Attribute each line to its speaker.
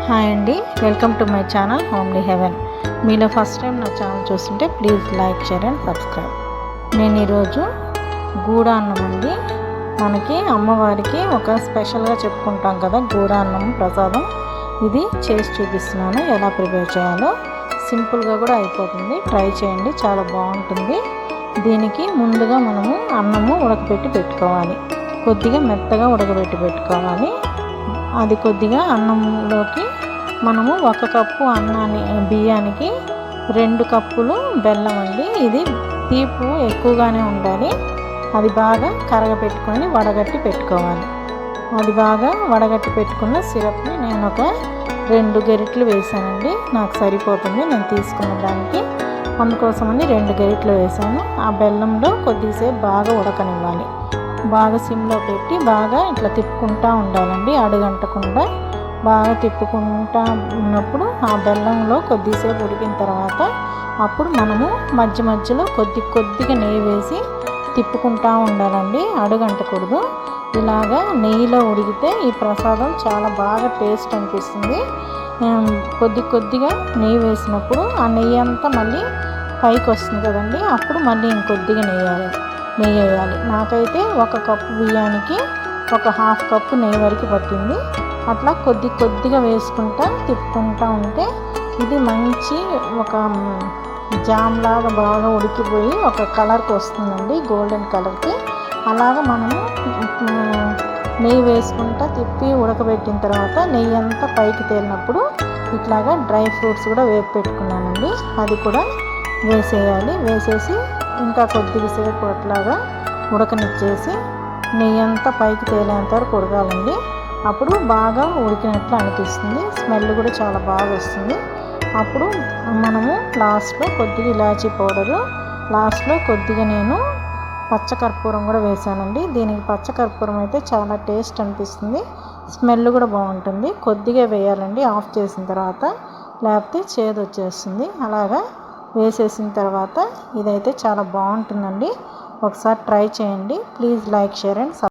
Speaker 1: Hi అండి, welcome to my channel homely heaven. మీలో first time నా ఛానల్ చూస్తుంటే please like, share and subscribe. నేను ఈరోజు గూడ అన్నం అండి. మనకి అమ్మవారికి ఒక స్పెషల్గా చెప్పుకుంటాం కదా గూడ అన్నం ప్రసాదం. ఇది చేసి చూపిస్తున్నాను ఎలా ప్రిపేర్ చేయాలో. సింపుల్గా కూడా అయిపోతుంది, ట్రై చేయండి, చాలా బాగుంటుంది. దీనికి ముందుగా మనము అన్నము ఉడకబెట్టి పెట్టుకోవాలి, కొద్దిగా మెత్తగా ఉడకబెట్టి పెట్టుకోవాలి. అది కొద్దిగా అన్నంలోకి మనము 1 కప్పు బియ్యానికి 2 కప్పులు బెల్లం అండి. ఇది తీపి ఎక్కువగానే ఉండాలి. అది బాగా కరగపెట్టుకొని వడగట్టి పెట్టుకోవాలి. అది బాగా వడగట్టి పెట్టుకున్న సిరప్ని నేను ఒక 2 గరిటెలు వేసానండి. నాకు సరిపోతుంది నేను తీసుకున్న దానికి, అందుకోసమని 2 గరిటెలు వేసాను. ఆ బెల్లంలో కొద్దిసేపు బాగా ఉడకనివ్వాలి. బాగా సిమ్లో పెట్టి బాగా ఇట్లా తిప్పుకుంటూ ఉండాలండి, అడుగంటకుండా బాగా తిప్పుకుంటూ ఉన్నప్పుడు ఆ బెల్లంలో కొద్దిసేపు ఉడికిన తర్వాత అప్పుడు మనము మధ్య మధ్యలో కొద్దిగా నెయ్యి వేసి తిప్పుకుంటూ ఉండాలండి, అడుగంటకూడదు. ఇలాగా నెయ్యిలో ఉడికితే ఈ ప్రసాదం చాలా బాగా టేస్ట్ అనిపిస్తుంది. కొద్దిగా నెయ్యి వేసినప్పుడు ఆ నెయ్యి అంతా మళ్ళీ పైకి వస్తుంది కదండి, అప్పుడు మళ్ళీ ఇంకొద్దిగా నెయ్యి వేయాలి. నాకైతే 1 కప్పు బియ్యానికి ఒక 1/2 కప్పు నెయ్యి వరకు పట్టింది. అట్లా కొద్దిగా వేసుకుంటా తిప్పుకుంటూ ఉంటే ఇది మంచి ఒక జామ్ లాగా బాగా ఉడికిపోయి ఒక కలర్కి వస్తుందండి, గోల్డెన్ కలర్కి. అలాగా మనము నెయ్యి వేసుకుంటా తిప్పి ఉడకబెట్టిన తర్వాత నెయ్యి అంతా పైకి తేలినప్పుడు ఇట్లాగా డ్రై ఫ్రూట్స్ కూడా వేపి పెట్టుకున్నానండి, అది కూడా వేసేయాలి. వేసేసి ఇంకా కొద్దిసేపు అట్లాగా ఉడకనిచ్చేసి నెయ్యి అంతా పైకి తేలేంత వరకు ఉడకాలండి. అప్పుడు బాగా ఉడికినట్లు అనిపిస్తుంది, స్మెల్ కూడా చాలా బాగా వస్తుంది. అప్పుడు మనము లాస్ట్లో కొద్దిగా ఇలాచీ పౌడరు, లాస్ట్లో కొద్దిగా నేను పచ్చకర్పూరం కూడా వేసానండి. దీనికి పచ్చకర్పూరం అయితే చాలా టేస్ట్ అనిపిస్తుంది, స్మెల్ కూడా బాగుంటుంది. కొద్దిగా వేయాలండి ఆఫ్ చేసిన తర్వాత, లేకపోతే చేదు వచ్చేస్తుంది. అలాగా వేసేసిన తర్వాత ఇదైతే చాలా బాగుంటుందండి. ఒకసారి ట్రై చేయండి. Please like, share and subscribe.